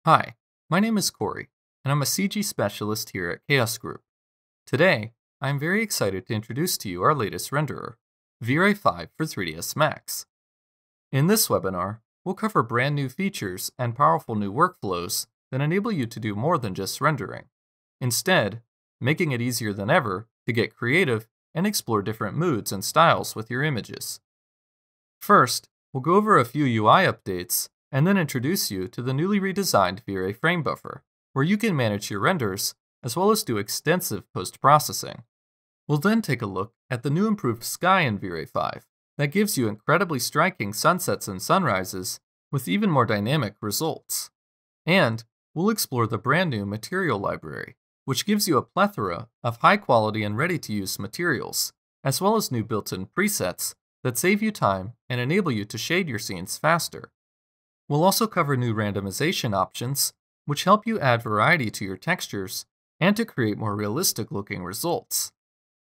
Hi, my name is Cory, and I'm a CG specialist here at Chaos Group. Today, I'm very excited to introduce to you our latest renderer, Vray 5 for 3ds Max. In this webinar, we'll cover brand new features and powerful new workflows that enable you to do more than just rendering. Instead, making it easier than ever to get creative and explore different moods and styles with your images. First, we'll go over a few UI updates and then introduce you to the newly redesigned Vray frame buffer, where you can manage your renders as well as do extensive post-processing. We'll then take a look at the new improved sky in Vray 5 that gives you incredibly striking sunsets and sunrises with even more dynamic results. And we'll explore the brand new material library, which gives you a plethora of high-quality and ready-to-use materials, as well as new built-in presets that save you time and enable you to shade your scenes faster. We'll also cover new randomization options, which help you add variety to your textures and to create more realistic-looking results.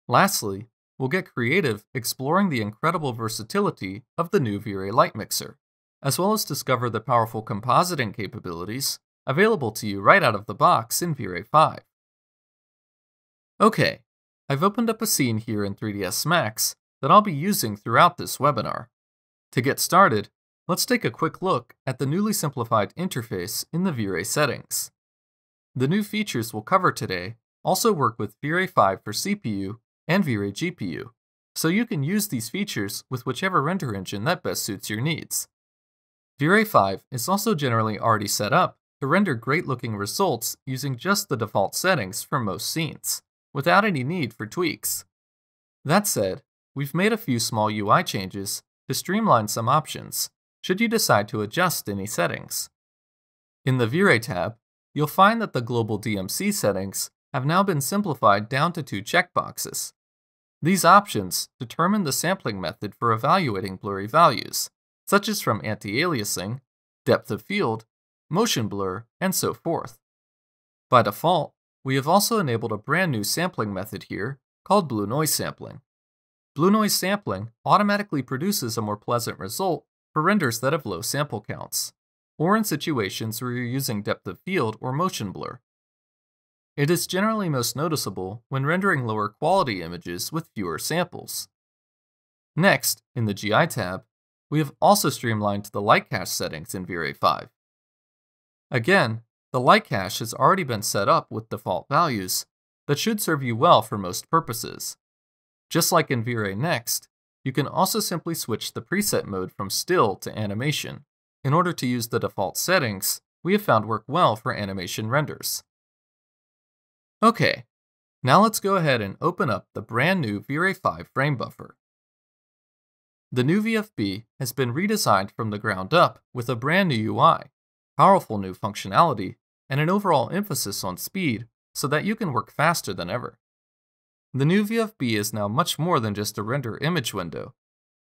Lastly, we'll get creative exploring the incredible versatility of the new Vray Light mixer, as well as discover the powerful compositing capabilities available to you right out of the box in Vray 5. Okay, I've opened up a scene here in 3ds Max that I'll be using throughout this webinar. To get started, let's take a quick look at the newly simplified interface in the Vray Settings. The new features we'll cover today also work with Vray 5 for CPU and Vray GPU, so you can use these features with whichever render engine that best suits your needs. Vray 5 is also generally already set up to render great-looking results using just the default settings for most scenes, without any need for tweaks. That said, we've made a few small UI changes to streamline some options, should you decide to adjust any settings. In the Vray tab, you'll find that the global DMC settings have now been simplified down to 2 checkboxes. These options determine the sampling method for evaluating blurry values, such as from anti-aliasing, depth of field, motion blur, and so forth. By default, we have also enabled a brand new sampling method here called blue noise sampling. Blue noise sampling automatically produces a more pleasant result for renders that have low sample counts, or in situations where you're using depth of field or motion blur. It is generally most noticeable when rendering lower quality images with fewer samples. Next, in the GI tab, we have also streamlined the light cache settings in Vray 5. Again, the light cache has already been set up with default values that should serve you well for most purposes. Just like in Vray Next, you can also simply switch the preset mode from still to animation in order to use the default settings we have found work well for animation renders. Okay, now let's go ahead and open up the brand new Vray 5 frame buffer. The new VFB has been redesigned from the ground up with a brand new UI, powerful new functionality, and an overall emphasis on speed so that you can work faster than ever. The new VFB is now much more than just a render image window,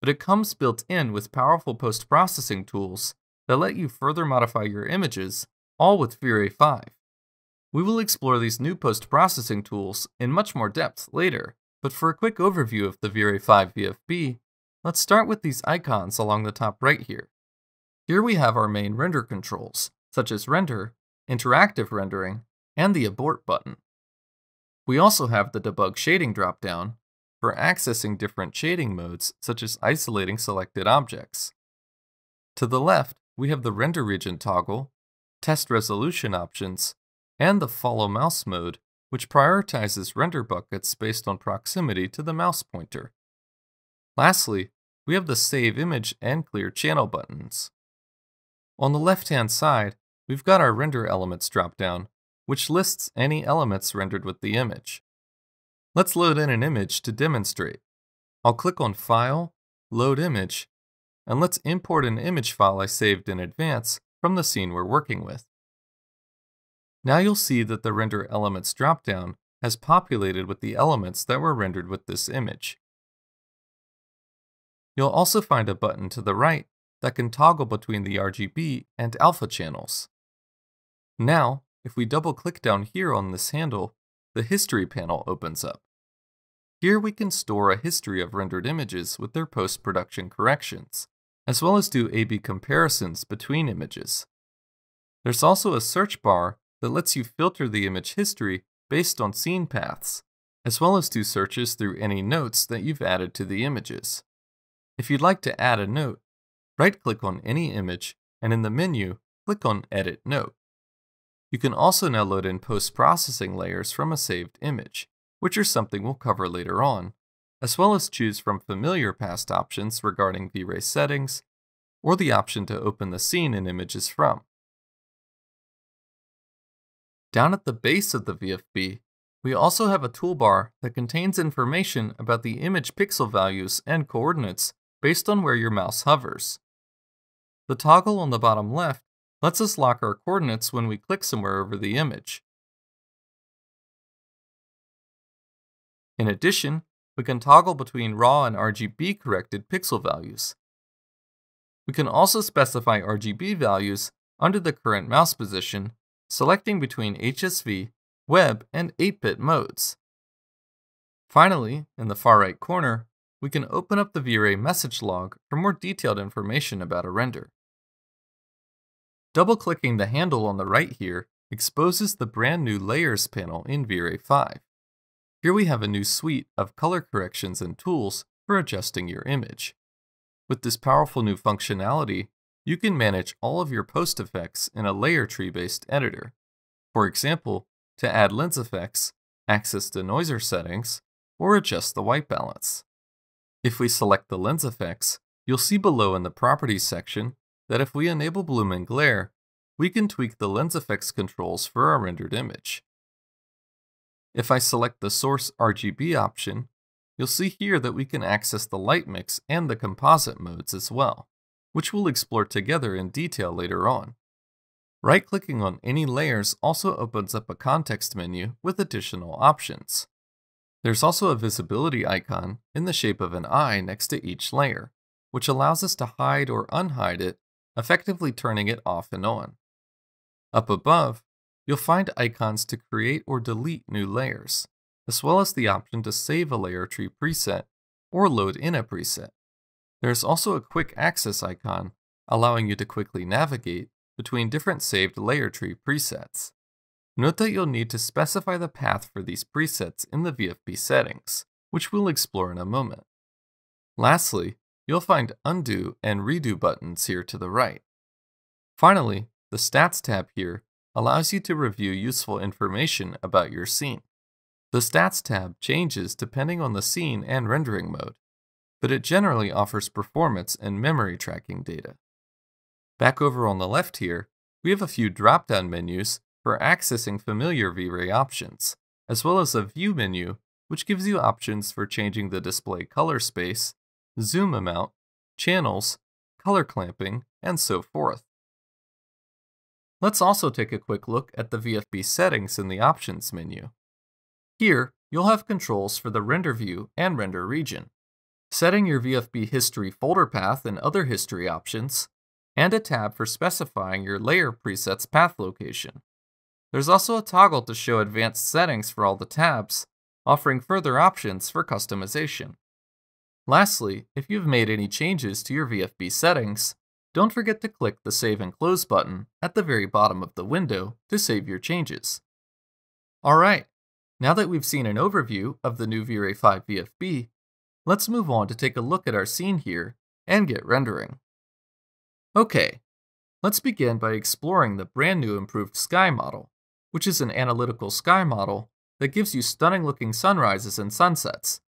but it comes built in with powerful post-processing tools that let you further modify your images, all with Vray 5. We will explore these new post-processing tools in much more depth later, but for a quick overview of the Vray 5 VFB, let's start with these icons along the top right here. Here we have our main render controls, such as render, interactive rendering, and the abort button. We also have the debug shading dropdown for accessing different shading modes, such as isolating selected objects. To the left, we have the render region toggle, test resolution options, and the follow mouse mode, which prioritizes render buckets based on proximity to the mouse pointer. Lastly, we have the save image and clear channel buttons. On the left-hand side, we've got our render elements dropdown, which lists any elements rendered with the image. Let's load in an image to demonstrate. I'll click on File, Load Image, and let's import an image file I saved in advance from the scene we're working with. Now you'll see that the Render Elements dropdown has populated with the elements that were rendered with this image. You'll also find a button to the right that can toggle between the RGB and alpha channels. Now, if we double-click down here on this handle, the History panel opens up. Here we can store a history of rendered images with their post-production corrections, as well as do A/B comparisons between images. There's also a search bar that lets you filter the image history based on scene paths, as well as do searches through any notes that you've added to the images. If you'd like to add a note, right-click on any image and in the menu, click on Edit Note. You can also now load in post-processing layers from a saved image, which is something we'll cover later on, as well as choose from familiar past options regarding Vray Settings, or the option to open the scene and images from. Down at the base of the VFB, we also have a toolbar that contains information about the image pixel values and coordinates based on where your mouse hovers. The toggle on the bottom left lets us lock our coordinates when we click somewhere over the image. In addition, we can toggle between raw and RGB corrected pixel values. We can also specify RGB values under the current mouse position, selecting between HSV, web, and 8-bit modes. Finally, in the far right corner, we can open up the Vray message log for more detailed information about a render. Double-clicking the handle on the right here exposes the brand new Layers panel in Vray 5. Here we have a new suite of color corrections and tools for adjusting your image. With this powerful new functionality, you can manage all of your post effects in a layer tree-based editor. For example, to add lens effects, access denoiser settings, or adjust the white balance. If we select the lens effects, you'll see below in the Properties section that if we enable bloom and glare, we can tweak the lens effects controls for our rendered image. If I select the Source RGB option, you'll see here that we can access the light mix and the composite modes as well, which we'll explore together in detail later on. Right-clicking on any layers also opens up a context menu with additional options. There's also a visibility icon in the shape of an eye next to each layer, which allows us to hide or unhide it, effectively turning it off and on. Up above, you'll find icons to create or delete new layers, as well as the option to save a layer tree preset or load in a preset. There's also a quick access icon, allowing you to quickly navigate between different saved layer tree presets. Note that you'll need to specify the path for these presets in the Vfb settings, which we'll explore in a moment. Lastly, you'll find undo and redo buttons here to the right. Finally, the Stats tab here allows you to review useful information about your scene. The Stats tab changes depending on the scene and rendering mode, but it generally offers performance and memory tracking data. Back over on the left here, we have a few drop-down menus for accessing familiar Vray options, as well as a View menu, which gives you options for changing the display color space, zoom amount, channels, color clamping, and so forth. Let's also take a quick look at the Vfb settings in the Options menu. Here, you'll have controls for the render view and render region, setting your Vfb history folder path and other history options, and a tab for specifying your layer preset's path location. There's also a toggle to show advanced settings for all the tabs, offering further options for customization. Lastly, if you've made any changes to your Vfb settings, don't forget to click the Save and Close button at the very bottom of the window to save your changes. Alright, now that we've seen an overview of the new Vray 5 Vfb, let's move on to take a look at our scene here and get rendering. Okay, let's begin by exploring the brand new improved sky model, which is an analytical sky model that gives you stunning looking sunrises and sunsets,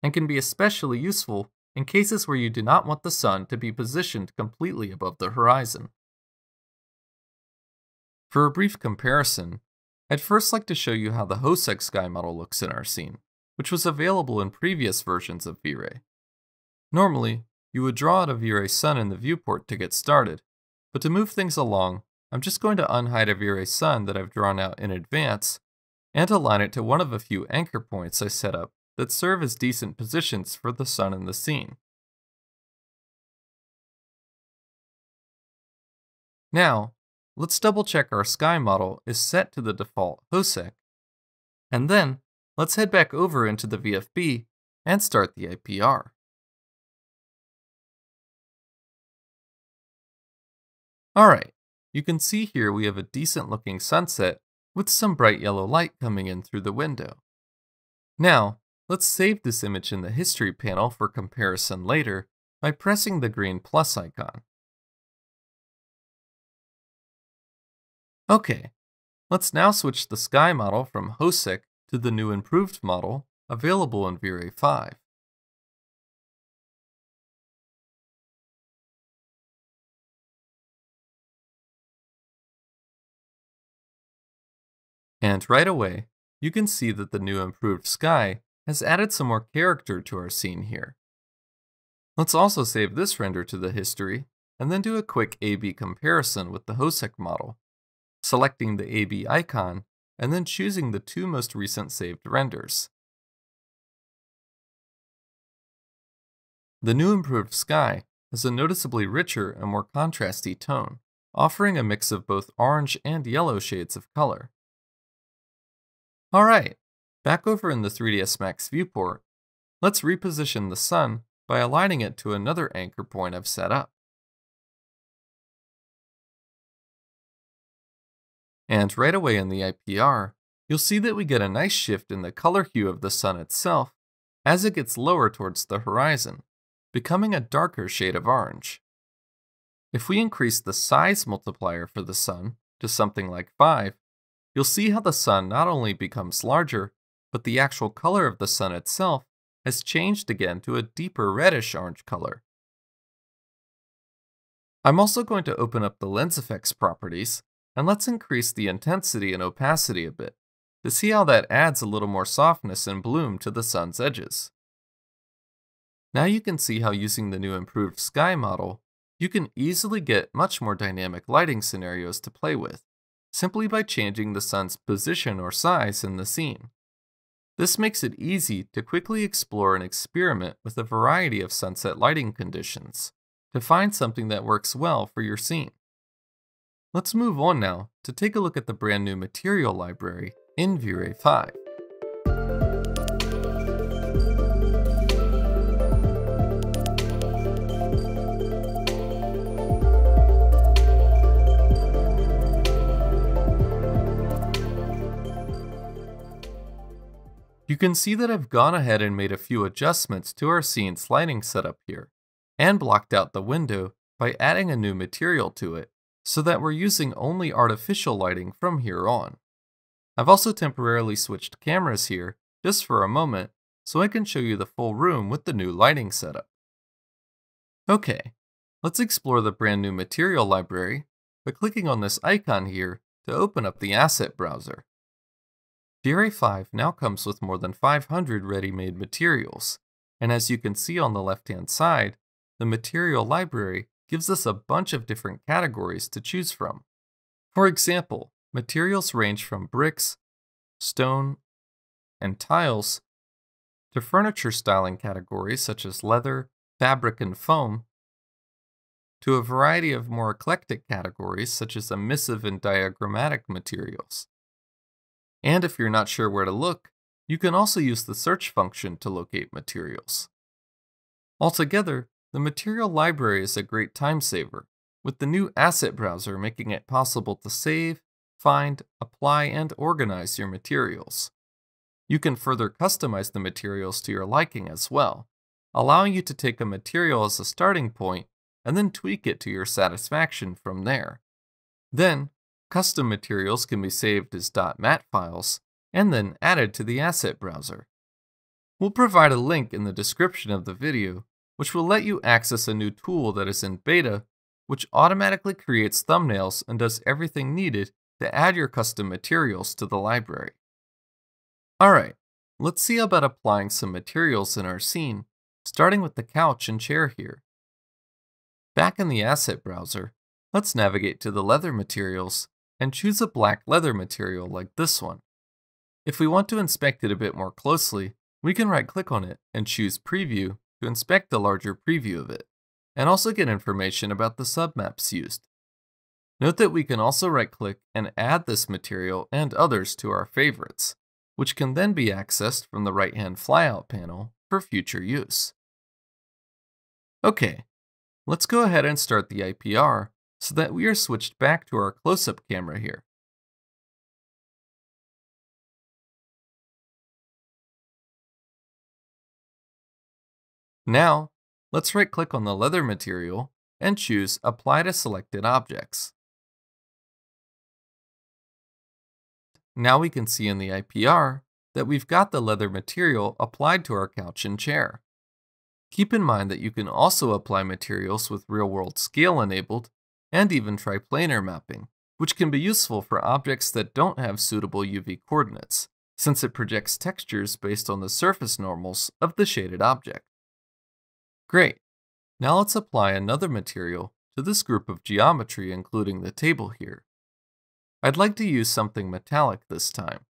and can be especially useful in cases where you do not want the sun to be positioned completely above the horizon. For a brief comparison, I'd first like to show you how the HOSEC sky model looks in our scene, which was available in previous versions of Vray. Normally, you would draw out a Vray sun in the viewport to get started, but to move things along, I'm just going to unhide a Vray sun that I've drawn out in advance and align it to one of a few anchor points I set up that serve as decent positions for the sun in the scene. Now, let's double check our sky model is set to the default HOSEC, and then let's head back over into the VFB and start the IPR. Alright, you can see here we have a decent looking sunset with some bright yellow light coming in through the window. Now, let's save this image in the History panel for comparison later by pressing the green plus icon. Okay, let's now switch the sky model from HOSEC to the new improved model available in Vray 5. And right away, you can see that the new improved sky has added some more character to our scene here. Let's also save this render to the history and then do a quick A/B comparison with the HOSEC model, selecting the A/B icon and then choosing the two most recent saved renders. The new improved sky has a noticeably richer and more contrasty tone, offering a mix of both orange and yellow shades of color. Alright, back over in the 3ds Max viewport, let's reposition the sun by aligning it to another anchor point I've set up. And right away in the IPR, you'll see that we get a nice shift in the color hue of the sun itself as it gets lower towards the horizon, becoming a darker shade of orange. If we increase the size multiplier for the sun to something like 5, you'll see how the sun not only becomes larger, but the actual color of the sun itself has changed again to a deeper reddish-orange color. I'm also going to open up the lens effects properties, and let's increase the intensity and opacity a bit to see how that adds a little more softness and bloom to the sun's edges. Now you can see how using the new improved sky model, you can easily get much more dynamic lighting scenarios to play with, simply by changing the sun's position or size in the scene. This makes it easy to quickly explore and experiment with a variety of sunset lighting conditions to find something that works well for your scene. Let's move on now to take a look at the brand new material library in Vray 5. You can see that I've gone ahead and made a few adjustments to our scene's lighting setup here, and blocked out the window by adding a new material to it, so that we're using only artificial lighting from here on. I've also temporarily switched cameras here, just for a moment, so I can show you the full room with the new lighting setup. Okay, let's explore the brand new material library by clicking on this icon here to open up the asset browser. Vray 5 now comes with more than 500 ready-made materials, and as you can see on the left-hand side, the material library gives us a bunch of different categories to choose from. For example, materials range from bricks, stone, and tiles, to furniture styling categories such as leather, fabric, and foam, to a variety of more eclectic categories such as emissive and diagrammatic materials. And if you're not sure where to look, you can also use the search function to locate materials. Altogether, the material library is a great time saver, with the new asset browser making it possible to save, find, apply, and organize your materials. You can further customize the materials to your liking as well, allowing you to take a material as a starting point and then tweak it to your satisfaction from there. Then, custom materials can be saved as .mat files and then added to the asset browser. We'll provide a link in the description of the video, which will let you access a new tool that is in beta, which automatically creates thumbnails and does everything needed to add your custom materials to the library. Alright, let's see about applying some materials in our scene, starting with the couch and chair here. Back in the asset browser, let's navigate to the leather materials and choose a black leather material like this one. If we want to inspect it a bit more closely, we can right-click on it and choose Preview to inspect the larger preview of it, and also get information about the submaps used. Note that we can also right-click and add this material and others to our favorites, which can then be accessed from the right-hand flyout panel for future use. Okay, let's go ahead and start the IPR so that we are switched back to our close-up camera here. Now, let's right-click on the leather material and choose Apply to Selected Objects. Now we can see in the IPR that we've got the leather material applied to our couch and chair. Keep in mind that you can also apply materials with real-world scale enabled and even triplanar mapping, which can be useful for objects that don't have suitable UV coordinates, since it projects textures based on the surface normals of the shaded object. Great! Now let's apply another material to this group of geometry, including the table here. I'd like to use something metallic this time.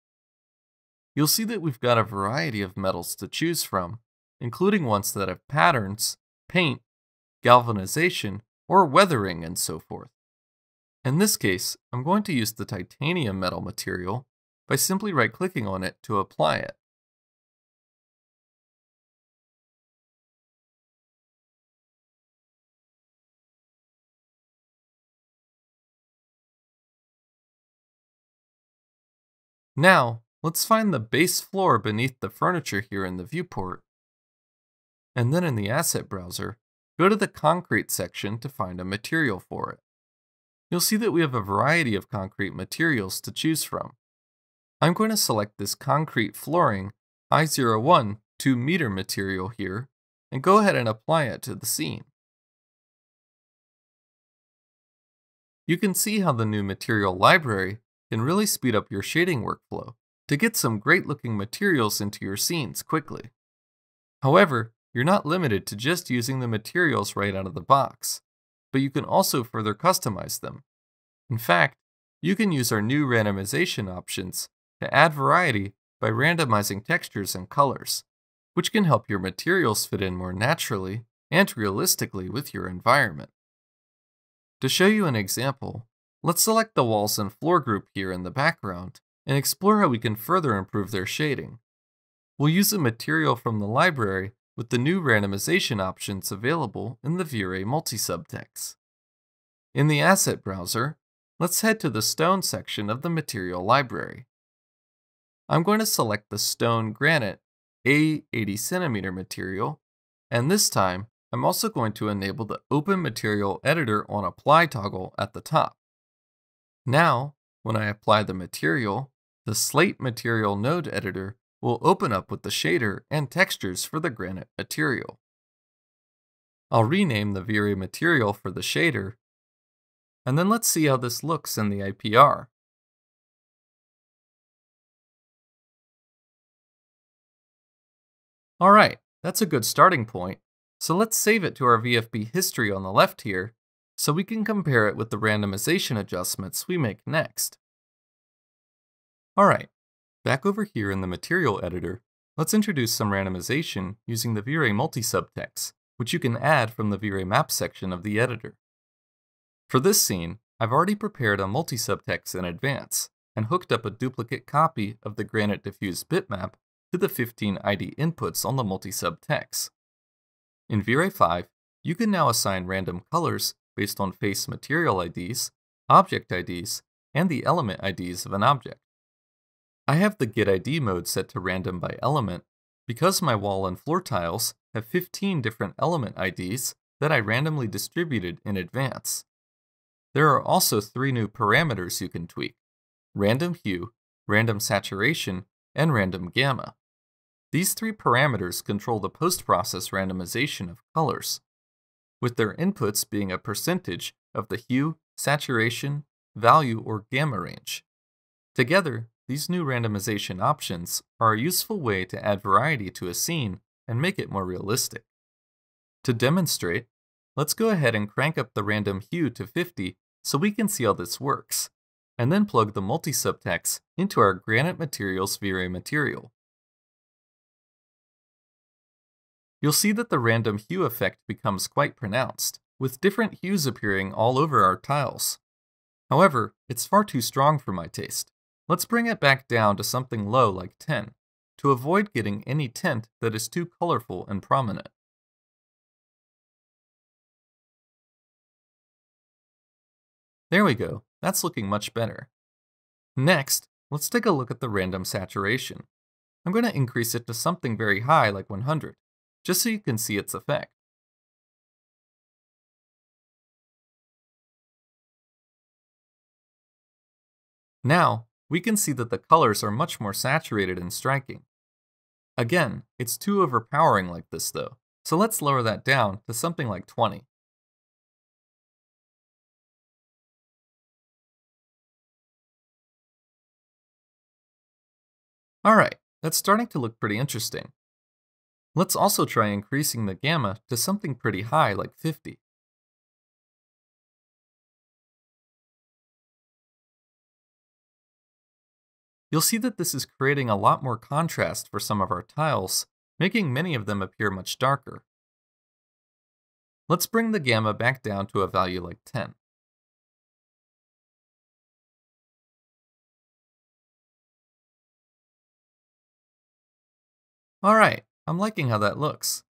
You'll see that we've got a variety of metals to choose from, including ones that have patterns, paint, galvanization, or weathering, and so forth. In this case, I'm going to use the titanium metal material by simply right-clicking on it to apply it. Now, let's find the base floor beneath the furniture here in the viewport, and then in the asset browser, go to the concrete section to find a material for it. You'll see that we have a variety of concrete materials to choose from. I'm going to select this concrete flooring I01 2-meter material here and go ahead and apply it to the scene. You can see how the new material library can really speed up your shading workflow to get some great looking materials into your scenes quickly. However, you're not limited to just using the materials right out of the box, but you can also further customize them. In fact, you can use our new randomization options to add variety by randomizing textures and colors, which can help your materials fit in more naturally and realistically with your environment. To show you an example, let's select the walls and floor group here in the background and explore how we can further improve their shading. We'll use a material from the library with the new randomization options available in the Vray multi-subtext. In the asset browser, let's head to the stone section of the material library. I'm going to select the stone granite A80cm material, and this time I'm also going to enable the Open Material Editor on Apply toggle at the top. Now, when I apply the material, the Slate Material Node Editor will open up with the shader and textures for the granite material. I'll rename the Vray material for the shader, and then let's see how this looks in the IPR. Alright, that's a good starting point, so let's save it to our VFB history on the left here, so we can compare it with the randomization adjustments we make next. Alright, back over here in the material editor, let's introduce some randomization using the Vray multi-subtext, which you can add from the Vray map section of the editor. For this scene, I've already prepared a multi-subtext in advance and hooked up a duplicate copy of the Granite Diffuse bitmap to the 15 ID inputs on the multi-subtext. In Vray 5, you can now assign random colors based on face material IDs, object IDs, and the element IDs of an object. I have the getID mode set to random by element because my wall and floor tiles have 15 different element IDs that I randomly distributed in advance. There are also 3 new parameters you can tweak: random hue, random saturation, and random gamma. These 3 parameters control the post-process randomization of colors, with their inputs being a percentage of the hue, saturation, value, or gamma range. Together, these new randomization options are a useful way to add variety to a scene and make it more realistic. To demonstrate, let's go ahead and crank up the random hue to 50 so we can see how this works, and then plug the multi-subtext into our Granite Materials Vray material. You'll see that the random hue effect becomes quite pronounced, with different hues appearing all over our tiles. However, it's far too strong for my taste. Let's bring it back down to something low like 10, to avoid getting any tint that is too colorful and prominent. There we go, that's looking much better. Next, let's take a look at the random saturation. I'm going to increase it to something very high like 100, just so you can see its effect. Now, we can see that the colors are much more saturated and striking. Again, it's too overpowering like this though, so let's lower that down to something like 20. Alright, that's starting to look pretty interesting. Let's also try increasing the gamma to something pretty high like 50. You'll see that this is creating a lot more contrast for some of our tiles, making many of them appear much darker. Let's bring the gamma back down to a value like 10. Alright, I'm liking how that looks.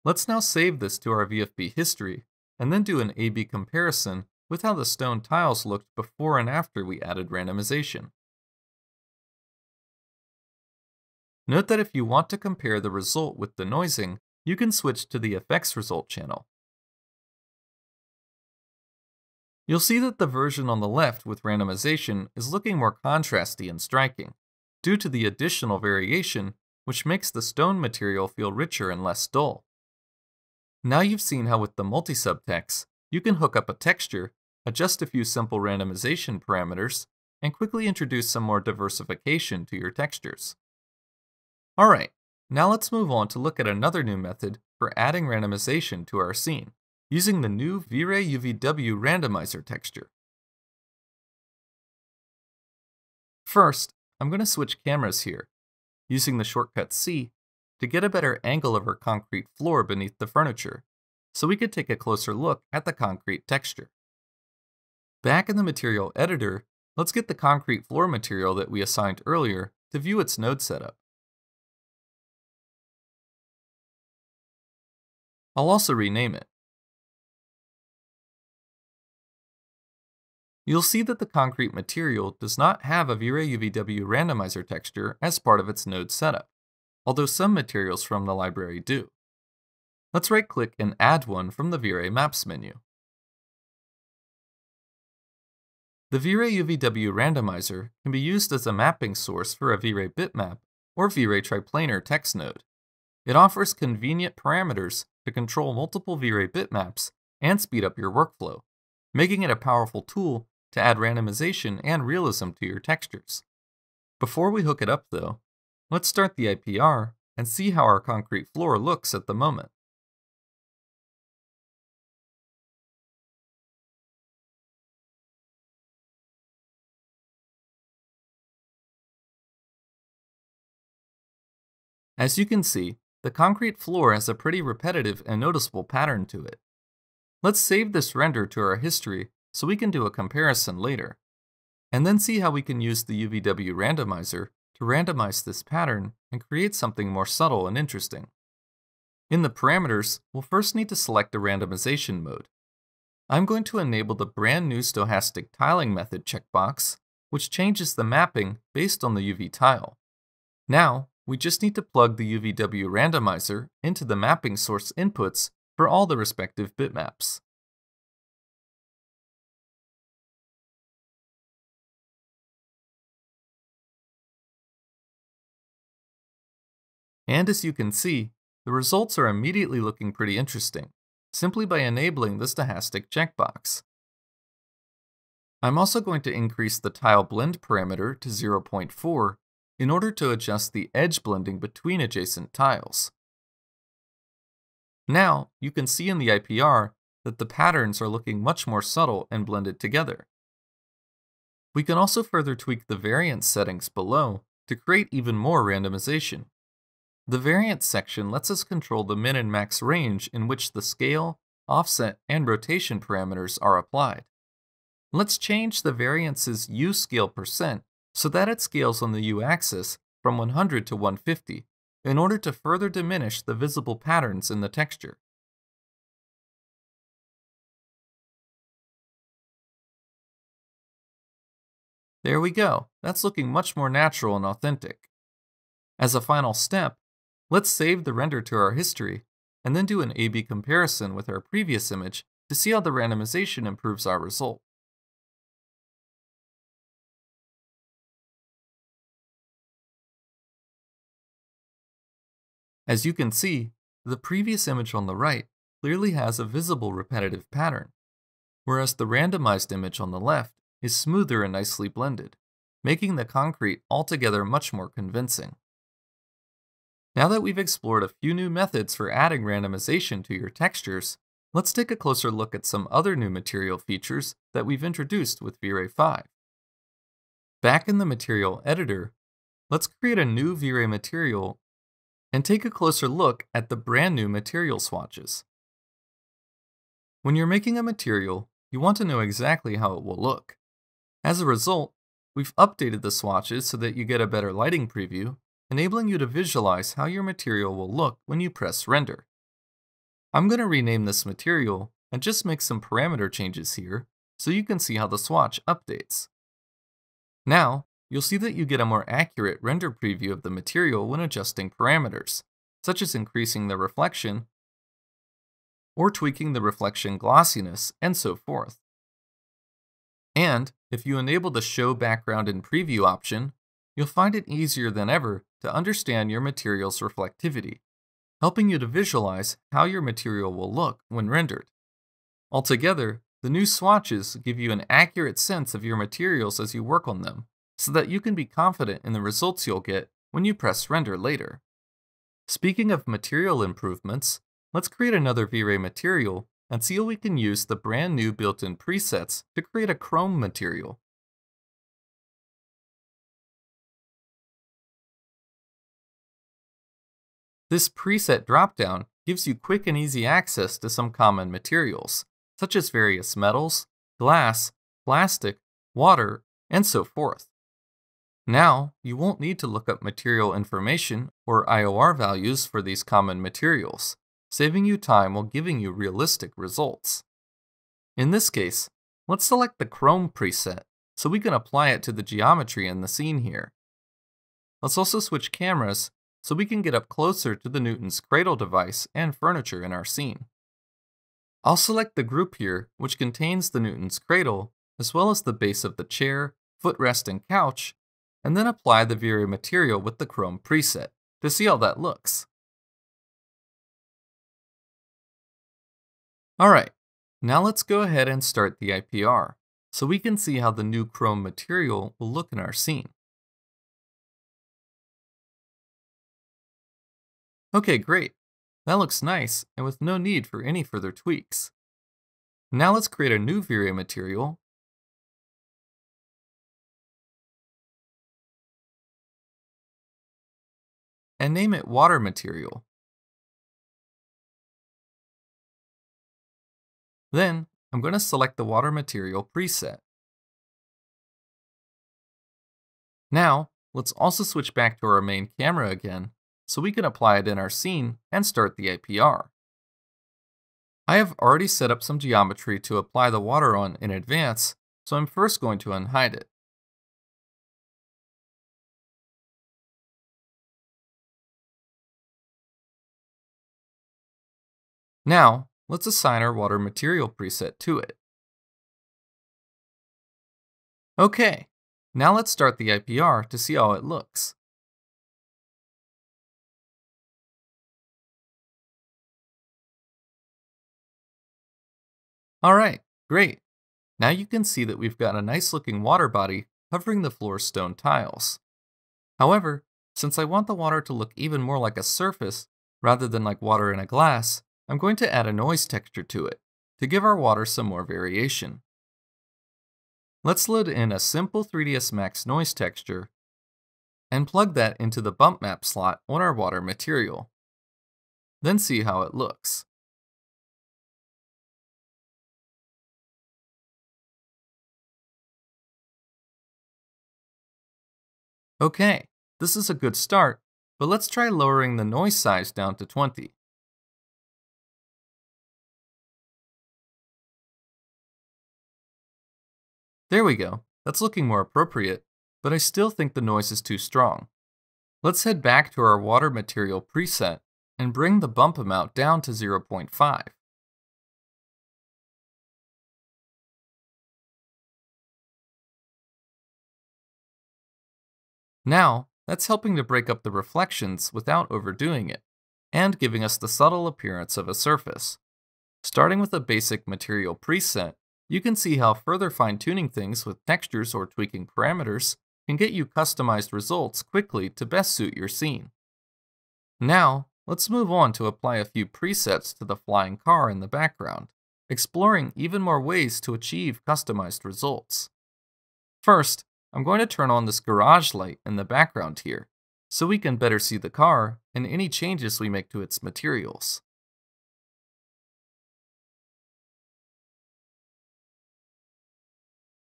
Let's now save this to our VFB history, and then do an A-B comparison with how the stone tiles looked before and after we added randomization. Note that if you want to compare the result with the noising, you can switch to the effects result channel. You'll see that the version on the left with randomization is looking more contrasty and striking, due to the additional variation, which makes the stone material feel richer and less dull. Now you've seen how with the multi-subtext, you can hook up a texture, adjust a few simple randomization parameters, and quickly introduce some more diversification to your textures. Alright, now let's move on to look at another new method for adding randomization to our scene, using the new Vray Uvw Randomizer texture. First, I'm going to switch cameras here, using the shortcut C to get a better angle of our concrete floor beneath the furniture, so we could take a closer look at the concrete texture. Back in the material editor, let's get the concrete floor material that we assigned earlier to view its node setup. I'll also rename it. You'll see that the concrete material does not have a Vray Uvw Randomizer texture as part of its node setup, although some materials from the library do. Let's right-click and add one from the Vray Maps menu. The Vray Uvw Randomizer can be used as a mapping source for a Vray bitmap or Vray triplanar text node. It offers convenient parameters to control multiple Vray bitmaps and speed up your workflow, making it a powerful tool to add randomization and realism to your textures. Before we hook it up though, let's start the IPR and see how our concrete floor looks at the moment. As you can see, the concrete floor has a pretty repetitive and noticeable pattern to it. Let's save this render to our history so we can do a comparison later, and then see how we can use the Uvw Randomizer to randomize this pattern and create something more subtle and interesting. In the parameters, we'll first need to select a randomization mode. I'm going to enable the brand new stochastic tiling method checkbox, which changes the mapping based on the UV tile. Now, we just need to plug the Uvw Randomizer into the mapping source inputs for all the respective bitmaps. And as you can see, the results are immediately looking pretty interesting, simply by enabling the stochastic checkbox. I'm also going to increase the tile blend parameter to 0.4 in order to adjust the edge blending between adjacent tiles. Now, you can see in the IPR that the patterns are looking much more subtle and blended together. We can also further tweak the variance settings below to create even more randomization. The variance section lets us control the min and max range in which the scale, offset, and rotation parameters are applied. Let's change the variance's U scale percent so that it scales on the U axis from 100 to 150 in order to further diminish the visible patterns in the texture. There we go. That's looking much more natural and authentic. As a final step, let's save the render to our history, and then do an A/B comparison with our previous image to see how the randomization improves our result. As you can see, the previous image on the right clearly has a visible repetitive pattern, whereas the randomized image on the left is smoother and nicely blended, making the concrete altogether much more convincing. Now that we've explored a few new methods for adding randomization to your textures, let's take a closer look at some other new material features that we've introduced with Vray 5. Back in the material editor, let's create a new Vray material and take a closer look at the brand new material swatches. When you're making a material, you want to know exactly how it will look. As a result, we've updated the swatches so that you get a better lighting preview, enabling you to visualize how your material will look when you press render. I'm going to rename this material and just make some parameter changes here so you can see how the swatch updates. Now, you'll see that you get a more accurate render preview of the material when adjusting parameters, such as increasing the reflection or tweaking the reflection glossiness, and so forth. And if you enable the Show Background in Preview option, you'll find it easier than ever to understand your material's reflectivity, helping you to visualize how your material will look when rendered. Altogether, the new swatches give you an accurate sense of your materials as you work on them, so that you can be confident in the results you'll get when you press render later. Speaking of material improvements, let's create another Vray material and see how we can use the brand new built-in presets to create a chrome material. This preset dropdown gives you quick and easy access to some common materials, such as various metals, glass, plastic, water, and so forth. Now, you won't need to look up material information or IOR values for these common materials, saving you time while giving you realistic results. In this case, let's select the Chrome preset so we can apply it to the geometry in the scene here. Let's also switch cameras so we can get up closer to the Newton's cradle device and furniture in our scene. I'll select the group here, which contains the Newton's cradle, as well as the base of the chair, footrest, and couch, and then apply the Vray material with the Chrome preset to see how that looks. Alright, now let's go ahead and start the IPR, so we can see how the new Chrome material will look in our scene. Okay, great. That looks nice and with no need for any further tweaks. Now let's create a new Vray material and name it Water Material. Then, I'm going to select the Water Material preset. Now, let's also switch back to our main camera again, so we can apply it in our scene and start the IPR. I have already set up some geometry to apply the water on in advance, so I'm first going to unhide it. Now, let's assign our water material preset to it. Okay, now let's start the IPR to see how it looks. Alright, great. Now you can see that we've got a nice looking water body covering the floor stone tiles. However, since I want the water to look even more like a surface rather than like water in a glass, I'm going to add a noise texture to it to give our water some more variation. Let's load in a simple 3ds Max noise texture and plug that into the bump map slot on our water material. Then see how it looks. Okay, this is a good start, but let's try lowering the noise size down to 20. There we go. that's looking more appropriate, but I still think the noise is too strong. Let's head back to our water material preset and bring the bump amount down to 0.5. Now, that's helping to break up the reflections without overdoing it, and giving us the subtle appearance of a surface. Starting with a basic material preset, you can see how further fine-tuning things with textures or tweaking parameters can get you customized results quickly to best suit your scene. Now, let's move on to apply a few presets to the flying car in the background, exploring even more ways to achieve customized results. First, I'm going to turn on this garage light in the background here, so we can better see the car and any changes we make to its materials.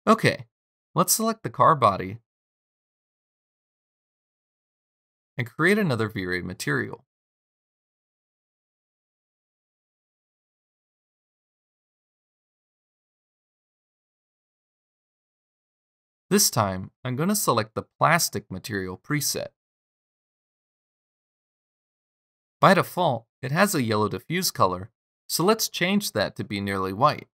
Okay, let's select the car body and create another Vray material. This time, I'm going to select the plastic material preset. By default, it has a yellow diffuse color, so let's change that to be nearly white.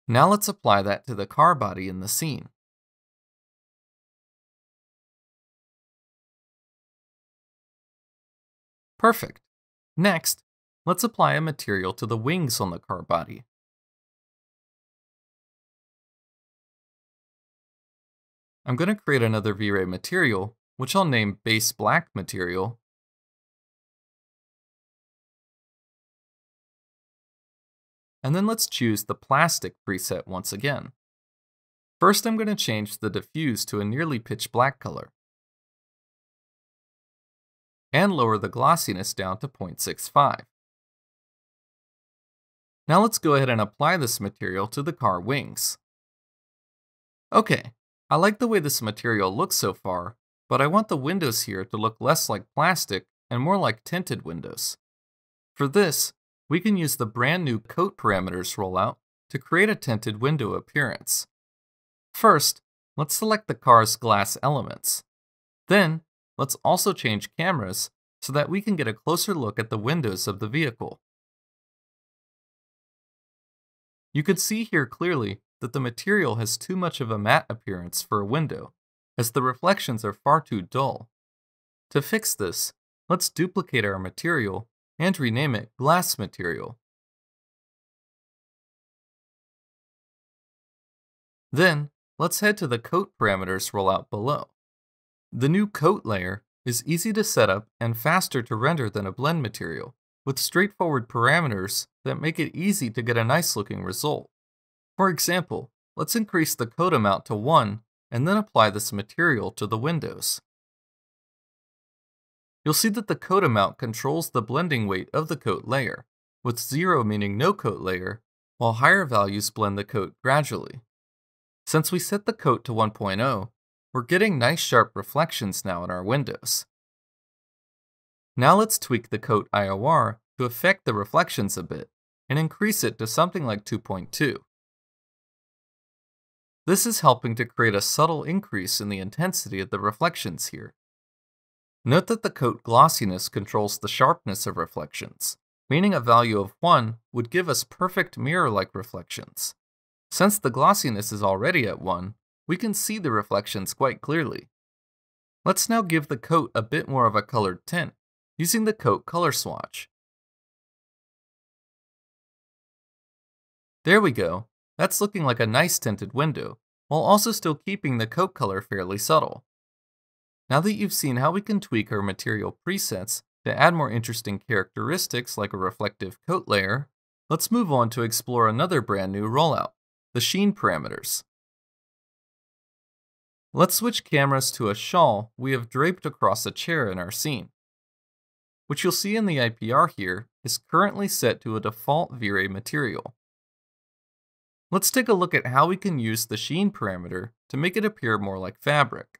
Now let's apply that to the car body in the scene. Perfect. Next, let's apply a material to the wings on the car body. I'm going to create another Vray material, which I'll name Base Black Material. And then let's choose the Plastic preset once again. First, I'm going to change the diffuse to a nearly pitch black color, and lower the glossiness down to 0.65. Now let's go ahead and apply this material to the car wings. Okay, I like the way this material looks so far, but I want the windows here to look less like plastic and more like tinted windows. For this, we can use the brand new Coat Parameters rollout to create a tinted window appearance. First, let's select the car's glass elements. Then, let's also change cameras so that we can get a closer look at the windows of the vehicle. You can see here clearly that the material has too much of a matte appearance for a window, as the reflections are far too dull. To fix this, let's duplicate our material and rename it Glass Material. Then, let's head to the Coat Parameters rollout below. The new coat layer is easy to set up and faster to render than a blend material, with straightforward parameters that make it easy to get a nice looking result. For example, let's increase the coat amount to 1 and then apply this material to the windows. You'll see that the coat amount controls the blending weight of the coat layer, with 0 meaning no coat layer, while higher values blend the coat gradually. Since we set the coat to 1.0, we're getting nice sharp reflections now in our windows. Now let's tweak the coat IOR to affect the reflections a bit, and increase it to something like 2.2. This is helping to create a subtle increase in the intensity of the reflections here. Note that the coat glossiness controls the sharpness of reflections, meaning a value of 1 would give us perfect mirror-like reflections. Since the glossiness is already at 1, we can see the reflections quite clearly. Let's now give the coat a bit more of a colored tint, using the coat color swatch. There we go. That's looking like a nice tinted window, while also still keeping the coat color fairly subtle. Now that you've seen how we can tweak our material presets to add more interesting characteristics like a reflective coat layer, let's move on to explore another brand new rollout, the Sheen Parameters. Let's switch cameras to a shawl we have draped across a chair in our scene. Which you'll see in the IPR here is currently set to a default Vray material. Let's take a look at how we can use the Sheen parameter to make it appear more like fabric.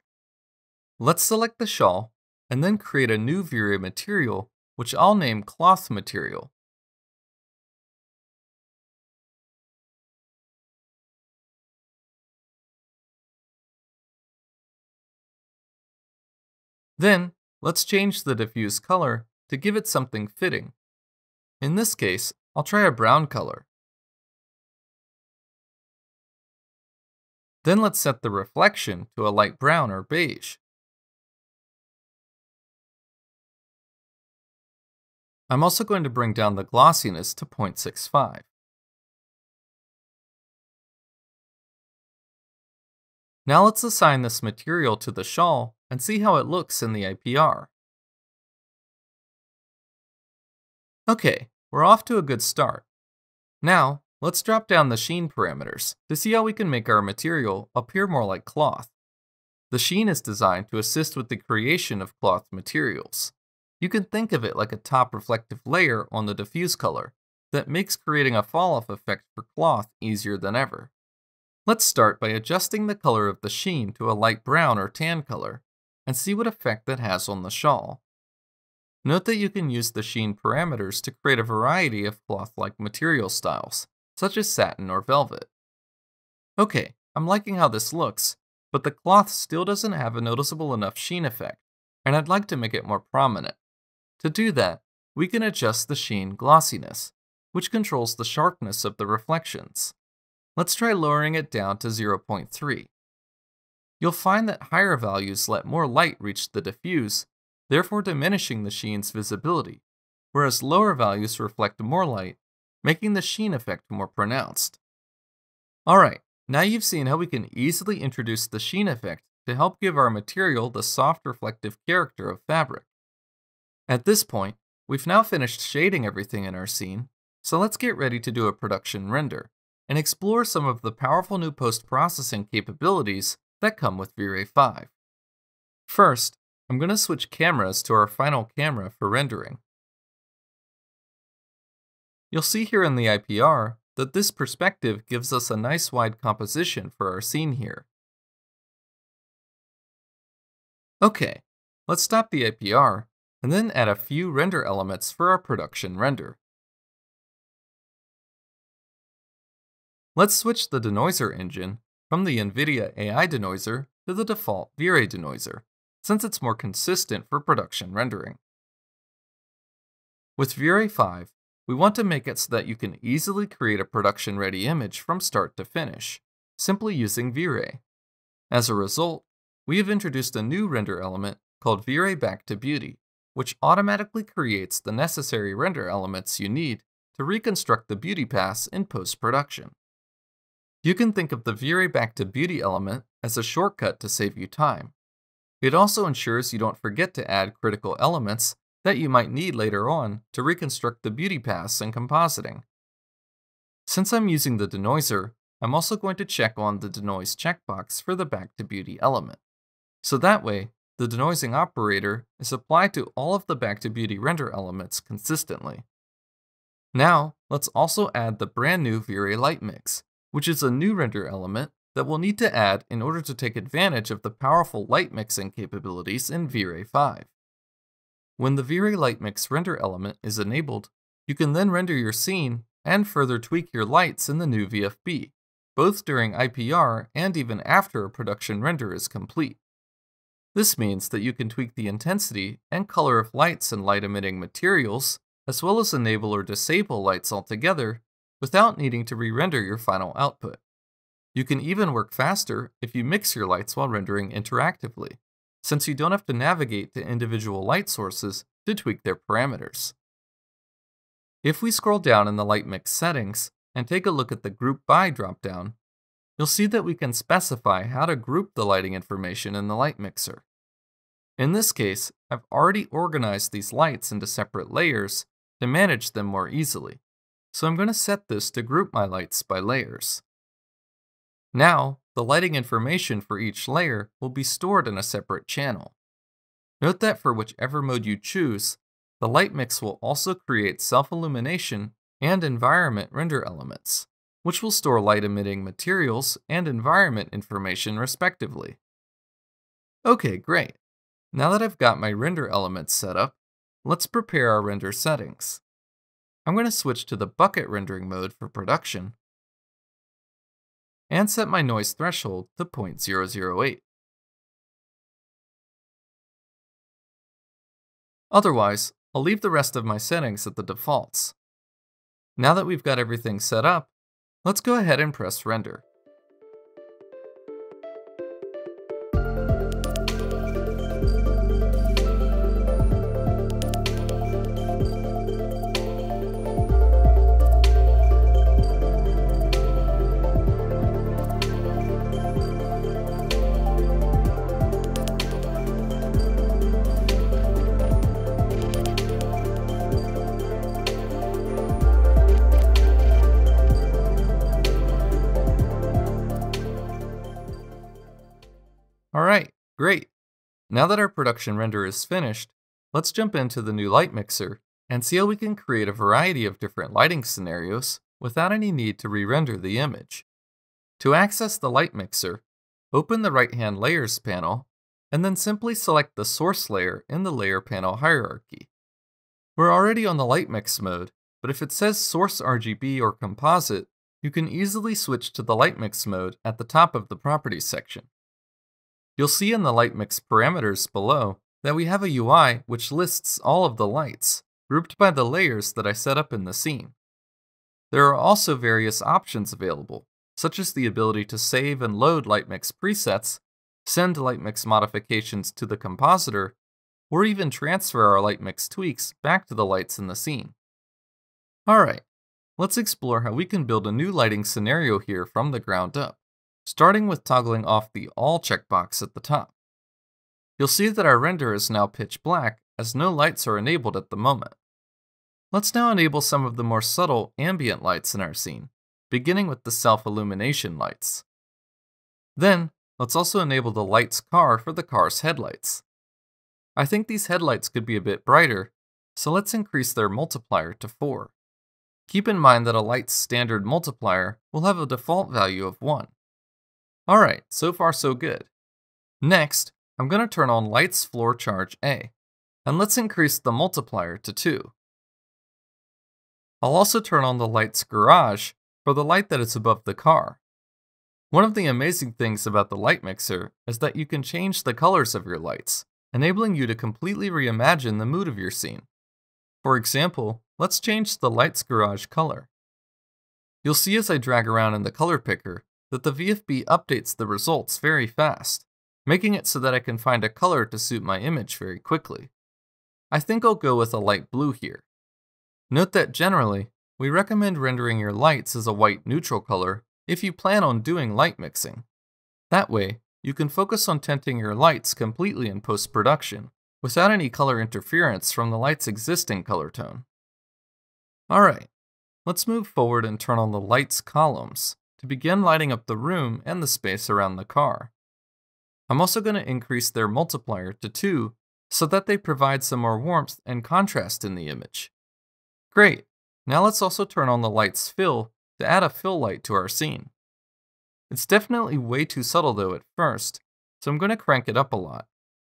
Let's select the shawl and then create a new Vray material, which I'll name Cloth Material. Then, let's change the diffuse color to give it something fitting. In this case, I'll try a brown color. Then let's set the reflection to a light brown or beige. I'm also going to bring down the glossiness to 0.65. Now let's assign this material to the shawl and see how it looks in the IPR. Okay, we're off to a good start. Now, let's drop down the sheen parameters to see how we can make our material appear more like cloth. The sheen is designed to assist with the creation of cloth materials. You can think of it like a top reflective layer on the diffuse color that makes creating a fall-off effect for cloth easier than ever. Let's start by adjusting the color of the sheen to a light brown or tan color and see what effect that has on the shawl. Note that you can use the sheen parameters to create a variety of cloth-like material styles, such as satin or velvet. Okay, I'm liking how this looks, but the cloth still doesn't have a noticeable enough sheen effect, and I'd like to make it more prominent. To do that, we can adjust the Sheen Glossiness, which controls the sharpness of the reflections. Let's try lowering it down to 0.3. You'll find that higher values let more light reach the diffuse, therefore diminishing the sheen's visibility, whereas lower values reflect more light, making the sheen effect more pronounced. Alright, now you've seen how we can easily introduce the sheen effect to help give our material the soft reflective character of fabric. At this point, we've now finished shading everything in our scene, so let's get ready to do a production render and explore some of the powerful new post-processing capabilities that come with Vray 5. First, I'm going to switch cameras to our final camera for rendering. You'll see here in the IPR that this perspective gives us a nice wide composition for our scene here. Okay, let's stop the IPR and then add a few render elements for our production render. Let's switch the denoiser engine from the NVIDIA AI denoiser to the default Vray denoiser, since it's more consistent for production rendering. With Vray 5, we want to make it so that you can easily create a production-ready image from start to finish, simply using Vray. As a result, we have introduced a new render element called Vray Back to Beauty, which automatically creates the necessary render elements you need to reconstruct the beauty paths in post-production. You can think of the Vray Back to Beauty element as a shortcut to save you time. It also ensures you don't forget to add critical elements that you might need later on to reconstruct the beauty paths in compositing. Since I'm using the denoiser, I'm also going to check on the denoise checkbox for the Back to Beauty element. So that way, the denoising operator is applied to all of the Back to Beauty render elements consistently. Now, let's also add the brand new Vray Light mix, which is a new render element that we'll need to add in order to take advantage of the powerful light mixing capabilities in Vray 5. When the Vray Light Mix render element is enabled, you can then render your scene and further tweak your lights in the new VFB, both during IPR and even after a production render is complete. This means that you can tweak the intensity and color of lights and light-emitting materials, as well as enable or disable lights altogether, without needing to re-render your final output. You can even work faster if you mix your lights while rendering interactively, since you don't have to navigate to individual light sources to tweak their parameters. If we scroll down in the light mix settings and take a look at the Group By dropdown, you'll see that we can specify how to group the lighting information in the light mixer. In this case, I've already organized these lights into separate layers to manage them more easily, so I'm going to set this to group my lights by layers. Now, the lighting information for each layer will be stored in a separate channel. Note that for whichever mode you choose, the light mix will also create self-illumination and environment render elements, which will store light-emitting materials and environment information respectively. Okay, great. Now that I've got my render elements set up, let's prepare our render settings. I'm going to switch to the bucket rendering mode for production and set my noise threshold to 0.008. Otherwise, I'll leave the rest of my settings at the defaults. Now that we've got everything set up, let's go ahead and press render. Alright, great. Now that our production render is finished, let's jump into the new light mixer and see how we can create a variety of different lighting scenarios without any need to re-render the image. To access the light mixer, open the right-hand Layers panel, and then simply select the source layer in the layer panel hierarchy. We're already on the light mix mode, but if it says source RGB or composite, you can easily switch to the light mix mode at the top of the properties section. You'll see in the light mix parameters below that we have a UI which lists all of the lights, grouped by the layers that I set up in the scene. There are also various options available, such as the ability to save and load light mix presets, send light mix modifications to the compositor, or even transfer our light mix tweaks back to the lights in the scene. Alright, let's explore how we can build a new lighting scenario here from the ground up, starting with toggling off the All checkbox at the top. You'll see that our render is now pitch black as no lights are enabled at the moment. Let's now enable some of the more subtle ambient lights in our scene, beginning with the self-illumination lights. Then, let's also enable the lights car for the car's headlights. I think these headlights could be a bit brighter, so let's increase their multiplier to 4. Keep in mind that a light's standard multiplier will have a default value of 1. Alright, so far so good. Next, I'm going to turn on Lights Floor Charge A, and let's increase the multiplier to 2. I'll also turn on the Lights Garage for the light that is above the car. One of the amazing things about the light mixer is that you can change the colors of your lights, enabling you to completely reimagine the mood of your scene. For example, let's change the Lights Garage color. You'll see as I drag around in the color picker that the VFB updates the results very fast, making it so that I can find a color to suit my image very quickly. I think I'll go with a light blue here. Note that generally, we recommend rendering your lights as a white neutral color if you plan on doing light mixing. That way, you can focus on tinting your lights completely in post-production, without any color interference from the light's existing color tone. Alright, let's move forward and turn on the lights columns to begin lighting up the room and the space around the car. I'm also going to increase their multiplier to 2 so that they provide some more warmth and contrast in the image. Great, now let's also turn on the lights fill to add a fill light to our scene. It's definitely way too subtle though at first, so I'm going to crank it up a lot.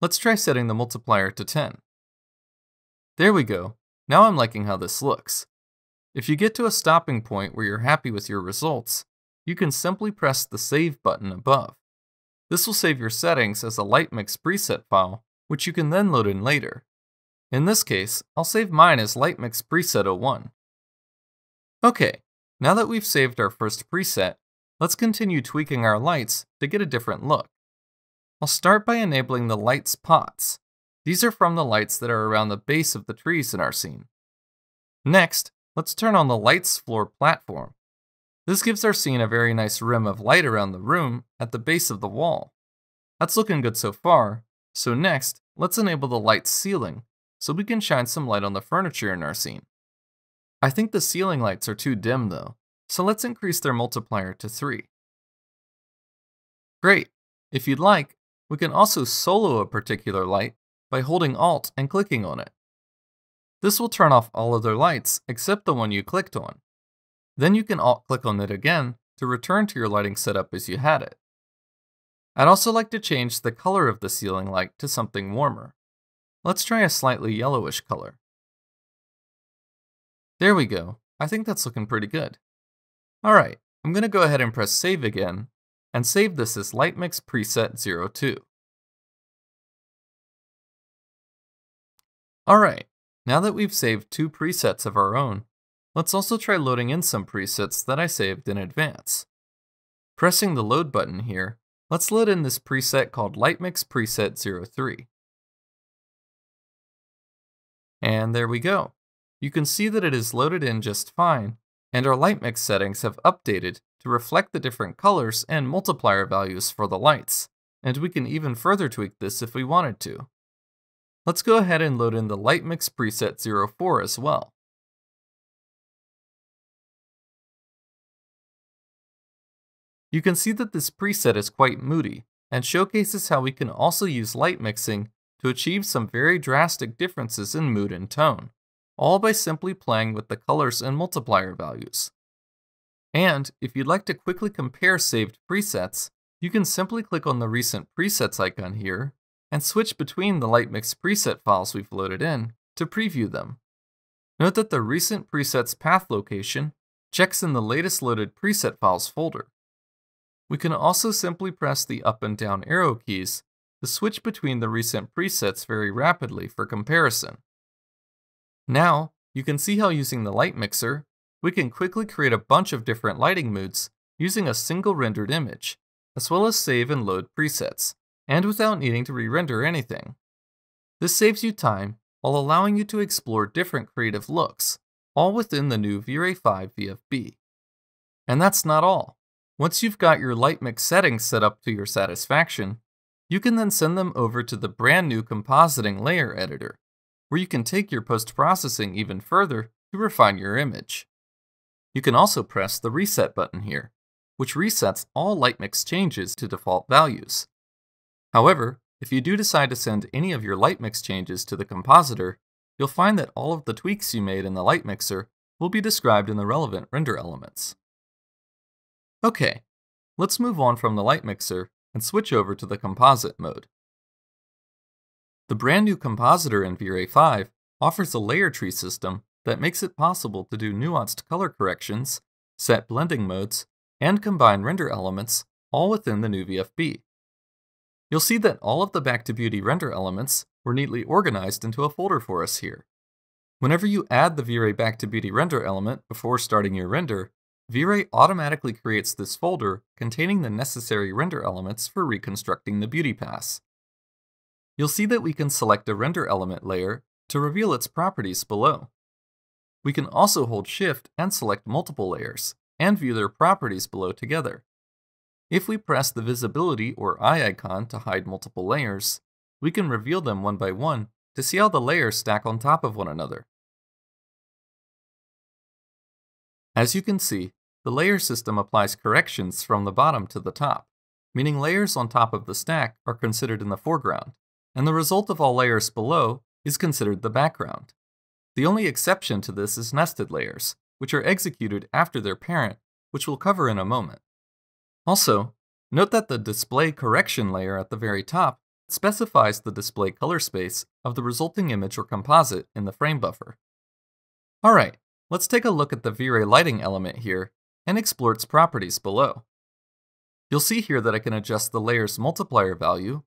Let's try setting the multiplier to 10. There we go, now I'm liking how this looks. If you get to a stopping point where you're happy with your results, you can simply press the Save button above. This will save your settings as a light mix preset file, which you can then load in later. In this case, I'll save mine as Light Mix Preset 01. Okay, now that we've saved our first preset, let's continue tweaking our lights to get a different look. I'll start by enabling the lights pots. These are from the lights that are around the base of the trees in our scene. Next, let's turn on the lights floor platform. This gives our scene a very nice rim of light around the room at the base of the wall. That's looking good so far, so next, let's enable the lights ceiling, so we can shine some light on the furniture in our scene. I think the ceiling lights are too dim though, so let's increase their multiplier to 3. Great! If you'd like, we can also solo a particular light by holding Alt and clicking on it. This will turn off all other lights except the one you clicked on. Then you can Alt-click on it again to return to your lighting setup as you had it. I'd also like to change the color of the ceiling light to something warmer. Let's try a slightly yellowish color. There we go. I think that's looking pretty good. Alright, I'm going to go ahead and press Save again, and save this as Light Mix Preset 02. Alright, now that we've saved 2 presets of our own, let's also try loading in some presets that I saved in advance. Pressing the load button here, let's load in this preset called Lightmix Preset 03. And there we go. You can see that it is loaded in just fine, and our Lightmix settings have updated to reflect the different colors and multiplier values for the lights, and we can even further tweak this if we wanted to. Let's go ahead and load in the Lightmix Preset 04 as well. You can see that this preset is quite moody, and showcases how we can also use light mixing to achieve some very drastic differences in mood and tone, all by simply playing with the colors and multiplier values. And if you'd like to quickly compare saved presets, you can simply click on the Recent Presets icon here and switch between the Lightmix preset files we've loaded in to preview them. Note that the Recent Presets path location checks in the latest loaded preset files folder. We can also simply press the up and down arrow keys to switch between the recent presets very rapidly for comparison. Now, you can see how using the light mixer, we can quickly create a bunch of different lighting moods using a single rendered image, as well as save and load presets, and without needing to re-render anything. This saves you time while allowing you to explore different creative looks, all within the new Vray 5 VFB. And that's not all. Once you've got your Lightmix settings set up to your satisfaction, you can then send them over to the brand new compositing layer editor, where you can take your post-processing even further to refine your image. You can also press the reset button here, which resets all Lightmix changes to default values. However, if you do decide to send any of your Lightmix changes to the compositor, you'll find that all of the tweaks you made in the Lightmixer will be described in the relevant render elements. Okay, let's move on from the Lightmixer and switch over to the composite mode. The brand new compositor in Vray 5 offers a layer tree system that makes it possible to do nuanced color corrections, set blending modes, and combine render elements all within the new VFB. You'll see that all of the Back to Beauty render elements were neatly organized into a folder for us here. Whenever you add the Vray Back to Beauty render element before starting your render, Vray automatically creates this folder containing the necessary render elements for reconstructing the beauty pass. You'll see that we can select a render element layer to reveal its properties below. We can also hold Shift and select multiple layers, and view their properties below together. If we press the visibility or eye icon to hide multiple layers, we can reveal them one by one to see how the layers stack on top of one another. As you can see, the layer system applies corrections from the bottom to the top, meaning layers on top of the stack are considered in the foreground, and the result of all layers below is considered the background. The only exception to this is nested layers, which are executed after their parent, which we'll cover in a moment. Also, note that the display correction layer at the very top specifies the display color space of the resulting image or composite in the frame buffer. Alright, let's take a look at the Vray lighting element here and explore its properties below. You'll see here that I can adjust the layer's multiplier value,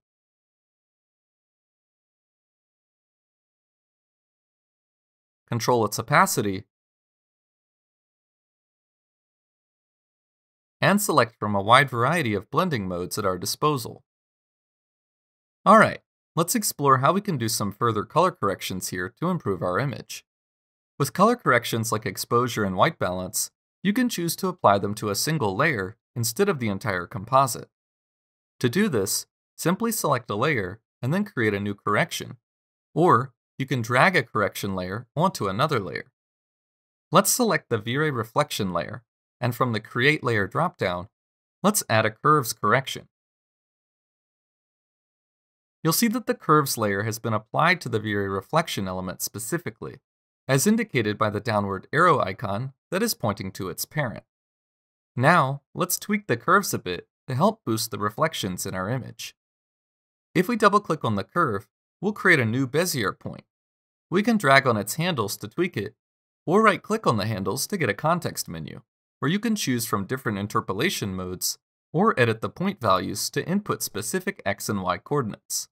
control its opacity, and select from a wide variety of blending modes at our disposal. Alright, let's explore how we can do some further color corrections here to improve our image. With color corrections like exposure and white balance, you can choose to apply them to a single layer instead of the entire composite. To do this, simply select a layer and then create a new correction, or you can drag a correction layer onto another layer. Let's select the Vray reflection layer, and from the Create Layer dropdown, let's add a curves correction. You'll see that the curves layer has been applied to the Vray reflection element specifically, as indicated by the downward arrow icon that is pointing to its parent. Now, let's tweak the curves a bit to help boost the reflections in our image. If we double-click on the curve, we'll create a new Bezier point. We can drag on its handles to tweak it, or right-click on the handles to get a context menu, where you can choose from different interpolation modes, or edit the point values to input specific X and Y coordinates.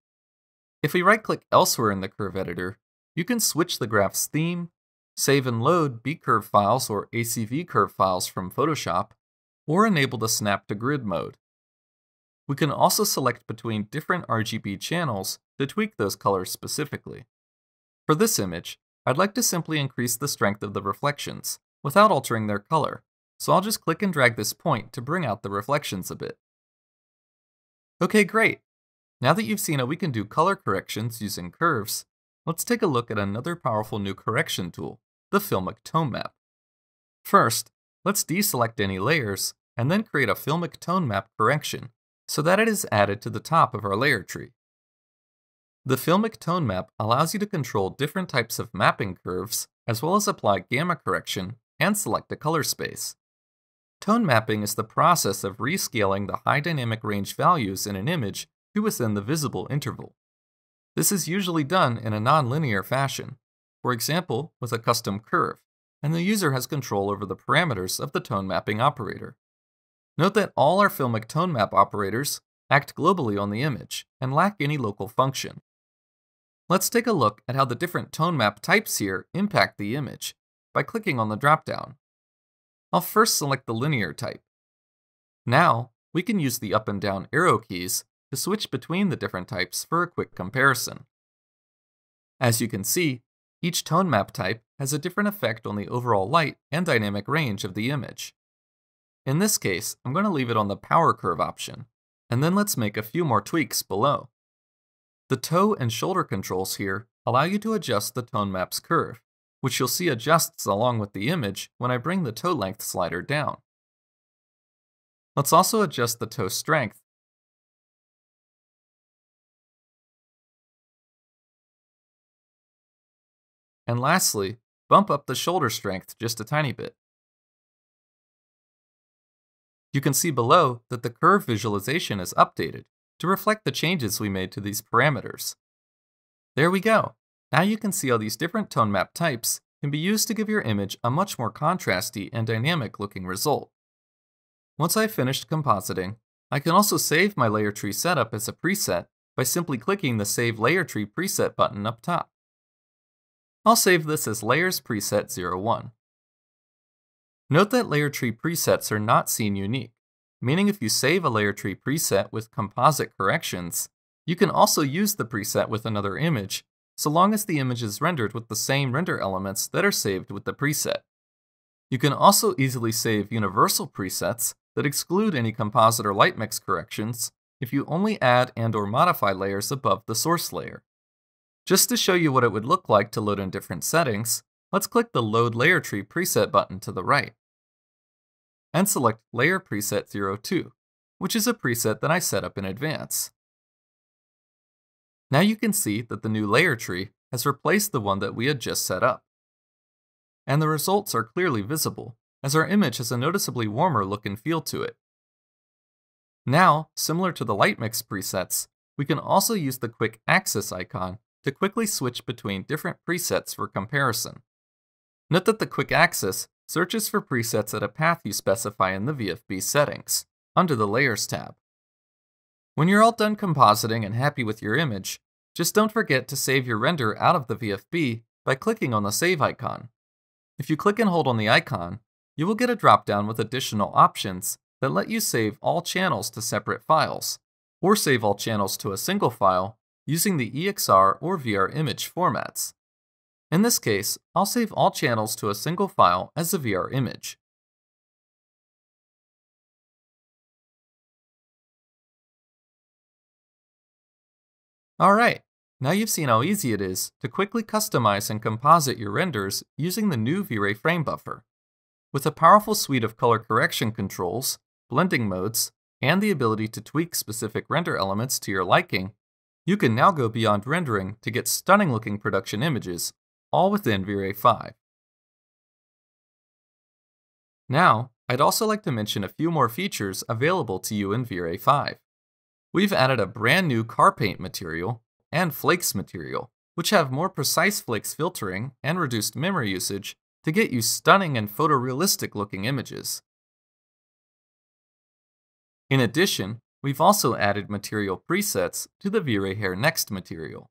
If we right-click elsewhere in the curve editor, you can switch the graph's theme, save and load B-curve files or ACV curve files from Photoshop, or enable the snap to grid mode. We can also select between different RGB channels to tweak those colors specifically. For this image, I'd like to simply increase the strength of the reflections without altering their color, so I'll just click and drag this point to bring out the reflections a bit. Okay, great! Now that you've seen how we can do color corrections using curves, let's take a look at another powerful new correction tool, the filmic tone map. First, let's deselect any layers and then create a filmic tone map correction so that it is added to the top of our layer tree. The filmic tone map allows you to control different types of mapping curves as well as apply gamma correction and select a color space. Tone mapping is the process of rescaling the high dynamic range values in an image to within the visible interval. This is usually done in a non-linear fashion, for example with a custom curve, and the user has control over the parameters of the tone mapping operator. Note that all our filmic tone map operators act globally on the image and lack any local function. Let's take a look at how the different tone map types here impact the image by clicking on the dropdown. I'll first select the linear type. Now, we can use the up and down arrow keys to switch between the different types for a quick comparison. As you can see, each tone map type has a different effect on the overall light and dynamic range of the image. In this case, I'm going to leave it on the power curve option, and then let's make a few more tweaks below. The toe and shoulder controls here allow you to adjust the tone map's curve, which you'll see adjusts along with the image when I bring the toe length slider down. Let's also adjust the toe strength. And lastly, bump up the shoulder strength just a tiny bit. You can see below that the curve visualization is updated to reflect the changes we made to these parameters. There we go! Now you can see how these different tone map types can be used to give your image a much more contrasty and dynamic looking result. Once I've finished compositing, I can also save my layer tree setup as a preset by simply clicking the Save Layer Tree Preset button up top. I'll save this as Layers Preset 01. Note that layer tree presets are not scene unique, meaning if you save a layer tree preset with composite corrections, you can also use the preset with another image, so long as the image is rendered with the same render elements that are saved with the preset. You can also easily save universal presets that exclude any composite or light mix corrections if you only add and/or modify layers above the source layer. Just to show you what it would look like to load in different settings, let's click the Load Layer Tree Preset button to the right, and select Layer Preset 02, which is a preset that I set up in advance. Now you can see that the new layer tree has replaced the one that we had just set up. And the results are clearly visible, as our image has a noticeably warmer look and feel to it. Now, similar to the light mix presets, we can also use the quick axis icon to quickly switch between different presets for comparison. Note that the quick axis searches for presets at a path you specify in the Vfb Settings, under the Layers tab. When you're all done compositing and happy with your image, just don't forget to save your render out of the VFB by clicking on the Save icon. If you click and hold on the icon, you will get a drop-down with additional options that let you save all channels to separate files, or save all channels to a single file using the EXR or VR image formats. In this case, I'll save all channels to a single file as a VR image. Alright, now you've seen how easy it is to quickly customize and composite your renders using the new V-Ray frame buffer. With a powerful suite of color correction controls, blending modes, and the ability to tweak specific render elements to your liking, you can now go beyond rendering to get stunning looking production images, all within V-Ray 5. Now, I'd also like to mention a few more features available to you in V-Ray 5. We've added a brand new car paint material and flakes material, which have more precise flakes filtering and reduced memory usage to get you stunning and photorealistic looking images. In addition, we've also added material presets to the V-Ray Hair Next material.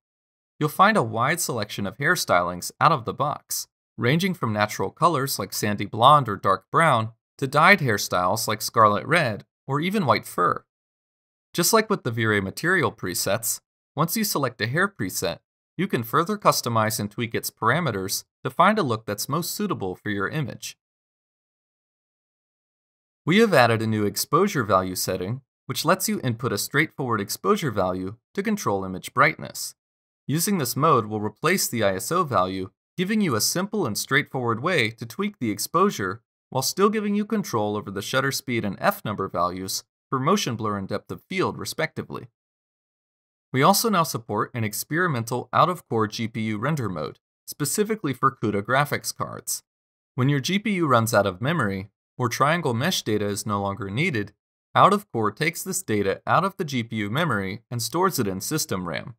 you'll find a wide selection of hairstylings out of the box, ranging from natural colors like sandy blonde or dark brown to dyed hairstyles like scarlet red or even white fur. Just like with the Vray material presets, once you select a hair preset, you can further customize and tweak its parameters to find a look that's most suitable for your image. We have added a new exposure value setting, which lets you input a straightforward exposure value to control image brightness. Using this mode will replace the ISO value, giving you a simple and straightforward way to tweak the exposure while still giving you control over the shutter speed and f-number values for motion blur and depth of field, respectively. We also now support an experimental out-of-core GPU render mode, specifically for CUDA graphics cards. When your GPU runs out of memory, or triangle mesh data is no longer needed, out-of-core takes this data out of the GPU memory and stores it in system RAM.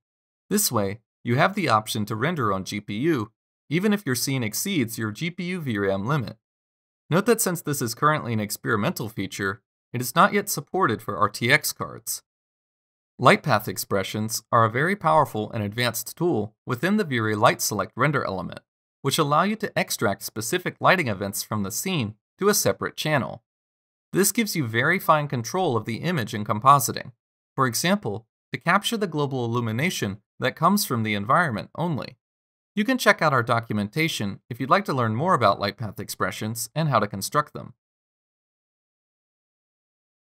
This way, you have the option to render on GPU, even if your scene exceeds your GPU VRAM limit. Note that since this is currently an experimental feature, it is not yet supported for RTX cards. Light path expressions are a very powerful and advanced tool within the Vray Light Select render element, which allow you to extract specific lighting events from the scene to a separate channel. This gives you very fine control of the image in compositing. For example, to capture the global illumination that comes from the environment only. You can check out our documentation if you'd like to learn more about light path expressions and how to construct them.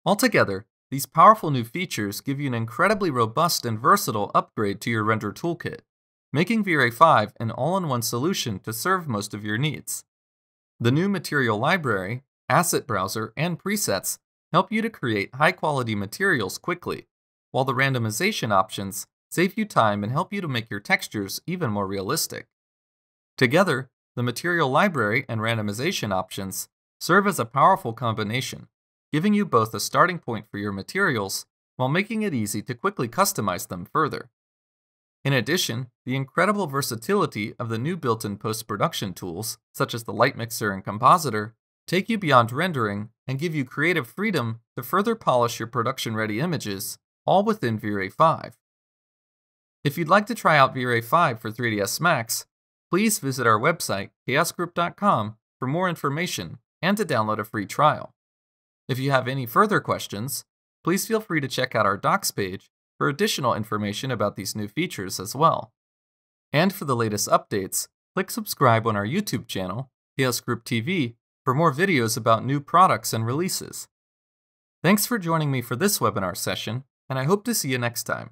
Altogether, these powerful new features give you an incredibly robust and versatile upgrade to your render toolkit, making Vray 5 an all-in-one solution to serve most of your needs. The new material library, asset browser, and presets help you to create high-quality materials quickly, while the randomization options save you time and help you to make your textures even more realistic. Together, the material library and randomization options serve as a powerful combination, giving you both a starting point for your materials while making it easy to quickly customize them further. In addition, the incredible versatility of the new built-in post-production tools, such as the Light Mixer and Compositor, take you beyond rendering and give you creative freedom to further polish your production-ready images, all within Vray 5. If you'd like to try out Vray 5 for 3ds Max, please visit our website, chaosgroup.com, for more information and to download a free trial. If you have any further questions, please feel free to check out our docs page for additional information about these new features as well. And for the latest updates, click subscribe on our YouTube channel, Chaos Group TV, for more videos about new products and releases. Thanks for joining me for this webinar session, and I hope to see you next time.